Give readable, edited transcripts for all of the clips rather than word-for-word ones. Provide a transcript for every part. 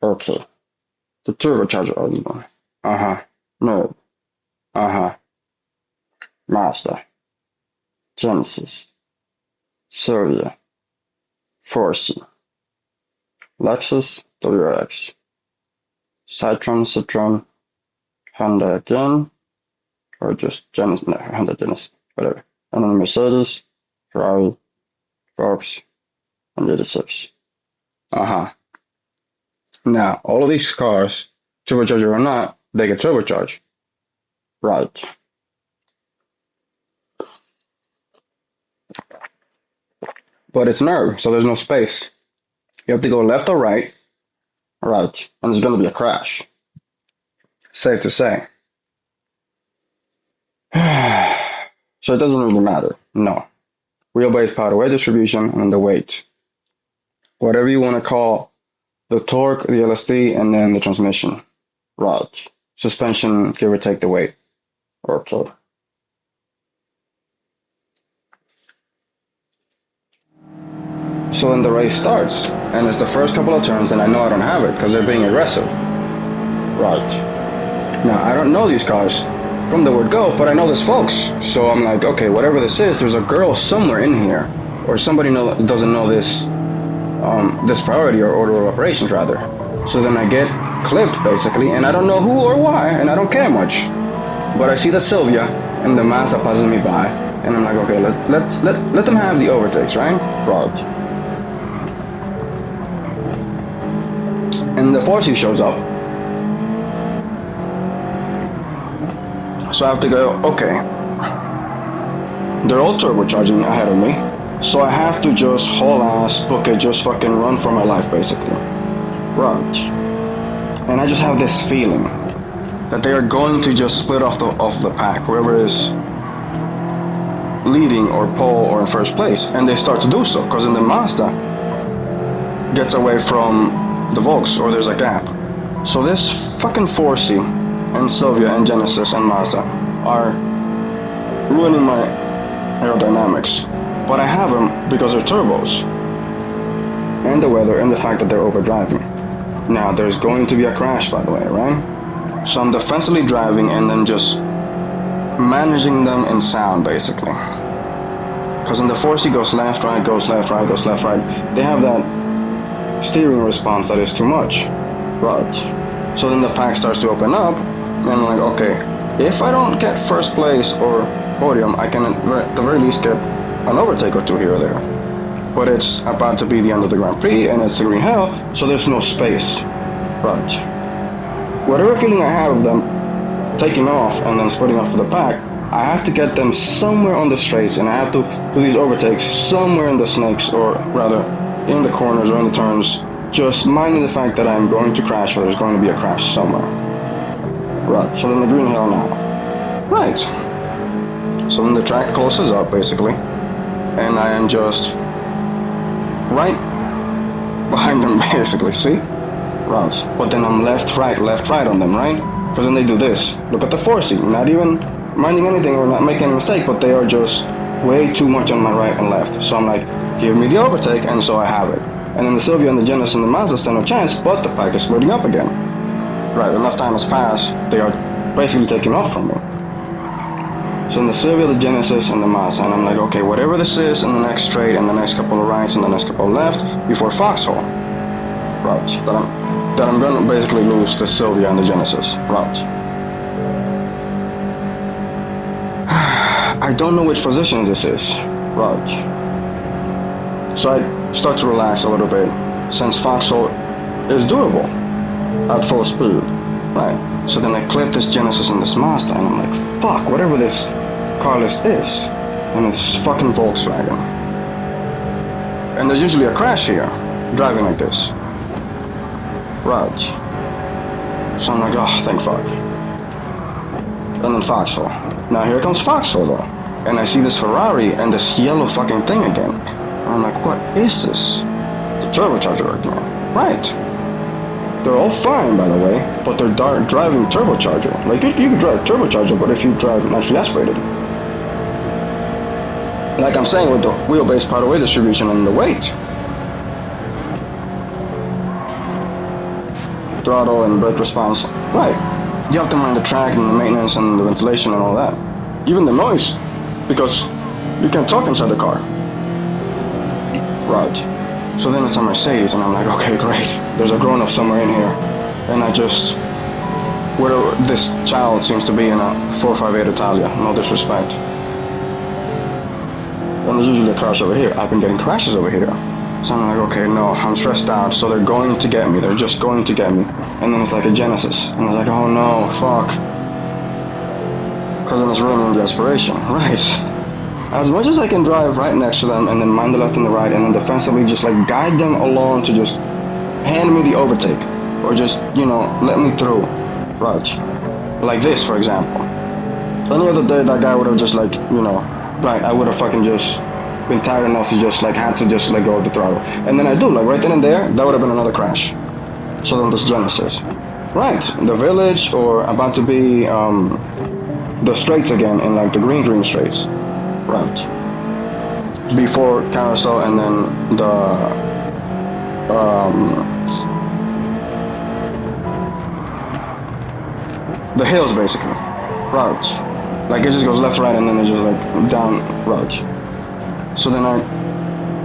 Okay. The turbocharger anymore. Uh-huh. No. Uh-huh. Mazda. Genesis. Seria. 4C. Lexus WRX. Citroen. Honda again. Or just Genesis. No, Honda Genesis. Whatever. And then Mercedes. Ferrari. Fox. And 86. Uh-huh. Now, all of these cars, turbocharger or not, they get turbocharged. Right. But it's nerve, so there's no space. You have to go left or right. Right. And there's going to be a crash. Safe to say. So it doesn't really matter. No. Wheelbase power to weight distribution and the weight. Whatever you want to call the torque, the LSD, and then the transmission. Right. Suspension, give or take the weight. Okay. So then the race starts, and it's the first couple of turns, and I know I don't have it because they're being aggressive. Right. Now, I don't know these cars from the word go, but I know there's folks. So I'm like, okay, whatever this is, there's a girl somewhere in here, or somebody doesn't know this this priority or order of operations, rather. So then I get clipped, basically, and I don't know who or why, and I don't care much. But I see the Sylvia, and the Mazda passes me by, and I'm like, okay, let them have the overtakes, right? Right. And the 4C shows up. So I have to go, okay. They're all turbocharging ahead of me. So I have to just haul ass, book it, just fucking run for my life, basically. Right. And I just have this feeling that they are going to just split off the pack, whoever is leading or pole or in first place. And they start to do so, because then the Mazda gets away from the Volks, or there's a gap. So this fucking 4C and Sylvia and Genesis and Mazda are ruining my aerodynamics. But I have them because they're turbos. And the weather and the fact that they're overdriving. Now, there's going to be a crash, by the way, right? So I'm defensively driving and then just managing them in sound, basically. Because in the 4C goes left, right, goes left, right, goes left, right. They have that steering response that is too much. Right. So then the pack starts to open up, and I'm like, okay, if I don't get first place or podium, I can at the very least get an overtake or two here or there. But it's about to be the end of the Grand Prix, and it's the green hell, so there's no space. Right. Whatever feeling I have of them taking off and then splitting off the pack, I have to get them somewhere on the straights, and I have to do these overtakes somewhere in the snakes, or rather, in the corners or in the turns, just minding the fact that I'm going to crash, or there's going to be a crash somewhere. Right, so then the green hell now. Right. So then the track closes up, basically, and I am just right behind them, basically, see? Right. But then I'm left, right on them, right? Because then they do this. Look at the 4C, not even minding anything or not making a mistake, but they are just way too much on my right and left. So I'm like, give me the overtake, and so I have it. And then the Sylvia and the Genesis and the Mazda stand no chance, but the pack is splitting up again. Right, enough time has passed, they are basically taking off from me. So in the Sylvia, the Genesis, and the Mazda, and I'm like, okay, whatever this is in the next straight, and the next couple of rights, and the next couple of left, before Foxhole. Right, that I'm gonna basically lose the Sylvia and the Genesis. Right. I don't know which position this is. Right. So I start to relax a little bit, since Foxhole is doable at full speed. Right. So then I clip this Genesis and this Mazda, and I'm like, fuck, whatever this car list is. And it's fucking Volkswagen. And there's usually a crash here, driving like this. Right. So I'm like, oh, thank fuck. And then Foxhole. Now here comes Foxhole though. And I see this Ferrari and this yellow fucking thing again. And I'm like, what is this? The turbocharger again. Right. They're all fine, by the way, but they're driving turbocharger. Like, you can drive turbocharger, but if you drive naturally aspirated. Like I'm saying with the wheelbase power weight distribution and the weight. throttle and brake response. Right. You have to mind the track and the maintenance and the ventilation and all that. Even the noise, because you can talk inside the car. Right. So then it's a Mercedes, and I'm like, okay, great. There's a grown-up somewhere in here, and I just, where this child seems to be in a 458 Italia. No disrespect. And there's usually a crash over here. I've been getting crashes over here. So I'm like, okay, no, I'm stressed out, so they're going to get me. They're just going to get me. And then it's like a Genesis. And I'm like, oh no, fuck. Because then it's ruining the aspiration. Right. As much as I can drive right next to them and then mind the left and the right and then defensively just like guide them along to just hand me the overtake. Or just, you know, let me through. Right. Like this, for example. Any other day, that guy would have just like, you know, right, I would have fucking just been tired enough to just like had to just let go of the throttle. And then I do, like right then and there, that would have been another crash. So then this Genesis. Right, the village or about to be the straights again in like the green straights. Right. Before Carousel and then the hills basically. Right. Like it just goes left, right, and then it's just like down, right. So then I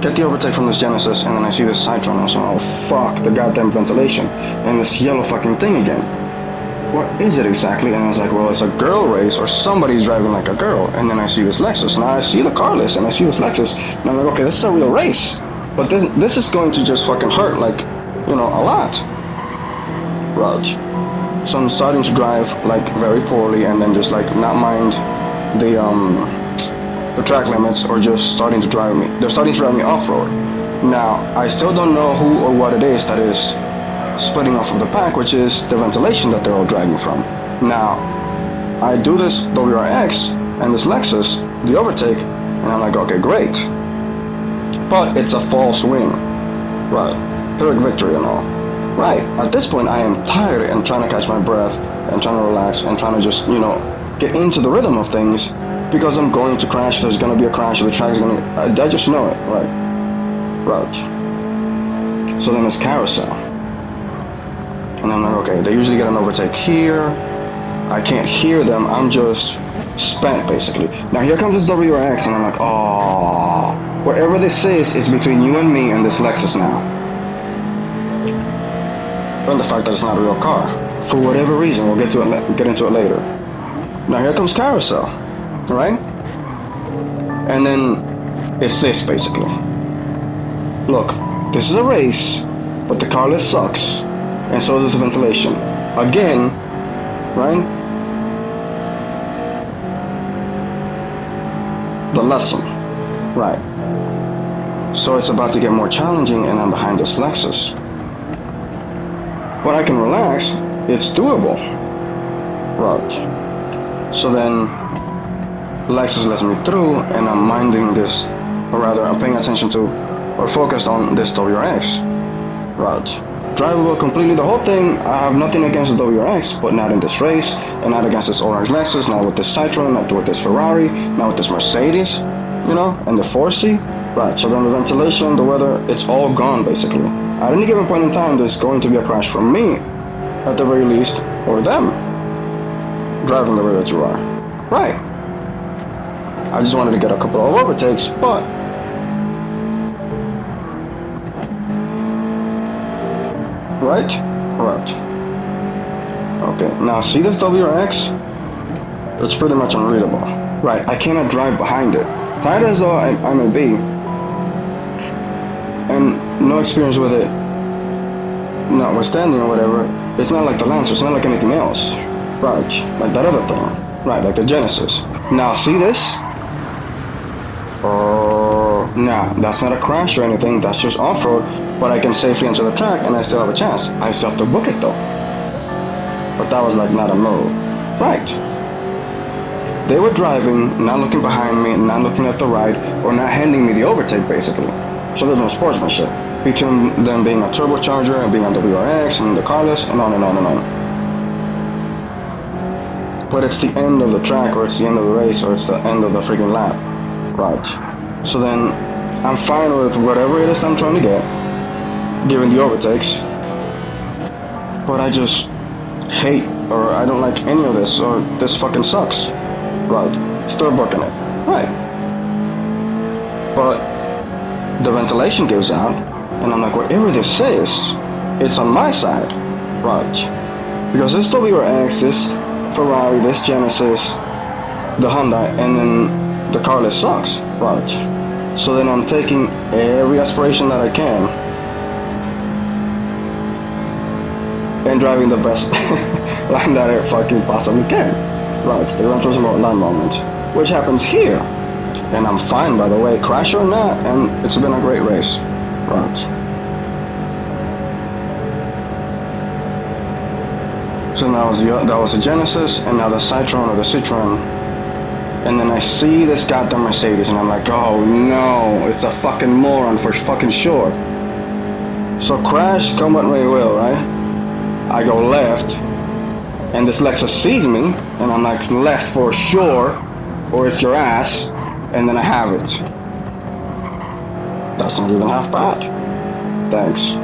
get the overtake from this Genesis, and then I see this Citroen, and I say, oh fuck, the goddamn ventilation, and this yellow fucking thing again. What is it exactly? And I was like, well, it's a girl race, or somebody's driving like a girl. And then I see this Lexus, and I see the car list, and I see this Lexus, and I'm like, okay, this is a real race. But this is going to just fucking hurt, like, you know, a lot. Right. So I'm starting to drive like very poorly and then just like not mind the track limits or just starting to drive me. They're starting to drive me off-road. Now, I still don't know who or what it is that is splitting off of the pack, which is the ventilation that they're all dragging from. Now, I do this WRX and this Lexus, the overtake, and I'm like, okay, great. But it's a false win. Right. Pyrrhic victory and all. Right, at this point I am tired and trying to catch my breath and trying to relax and trying to just, you know, get into the rhythm of things because I'm going to crash, there's going to be a crash, the track is going to, I just know it, right. Right. So then it's Carousel. And I'm like, okay, they usually get an overtake here, I can't hear them, I'm just spent basically. Now here comes this WRX and I'm like, oh, wherever this is between you and me and this Lexus now. And the fact that it's not a real car. For whatever reason, we'll get into it later. Now here comes Carousel, right? And then it's this basically. Look, this is a race, but the car list sucks, and so does the ventilation. Again, right? The lesson, right? So it's about to get more challenging, and I'm behind this Lexus. But I can relax, it's doable. Right. So then Lexus lets me through and I'm minding this, or rather I'm paying attention to, or focused on this WRX. Right. Drivable completely, the whole thing, I have nothing against the WRX, but not in this race, and not against this orange Lexus, not with this Citroen, not with this Ferrari, not with this Mercedes, you know, and the 4C. Right, so then the ventilation, the weather, it's all gone basically. At any given point in time, there's going to be a crash from me, at the very least, or them, driving the way that you are. Right. I just wanted to get a couple of overtakes, but right? Right. Okay, now see this WRX? It's pretty much unreadable. Right, I cannot drive behind it. Tired as though I may be, and no experience with it, notwithstanding or whatever, it's not like the Lancer, it's not like anything else. Right, like that other thing. Right, like the Genesis. Now, see this? Nah, that's not a crash or anything, that's just off-road, but I can safely enter the track and I still have a chance. I still have to book it though. But that was like not a move. Right. They were driving, not looking behind me, not looking left or right, or not handing me the overtake basically. So there's no sportsmanship between them being a turbocharger and being on WRX and the carless and on and on and on. But it's the end of the track, or it's the end of the race, or it's the end of the freaking lap. Right. So then I'm fine with whatever it is I'm trying to get, given the overtakes. but I just hate or I don't like any of this or this fucking sucks. Right. Still booking it. Right. But the ventilation gives out, and I'm like, whatever this is, it's on my side. Right. Because this WRX, this Ferrari, this Genesis, the Honda, and then the car list sucks. Right. So then I'm taking every aspiration that I can and driving the best line that I fucking possibly can. Right, the Gran Turismo line moment, which happens here. And I'm fine, by the way, crash or not, and it's been a great race. Right. So now that was the Genesis, and now the Citroen or the Citroen. And then I see this goddamn Mercedes, and I'm like, oh no, it's a fucking moron for fucking sure. So crash, come what may will, right? I go left, and this Lexus sees me, and I'm like, left for sure, or it's your ass, and then I have it. That's not even half bad. Thanks.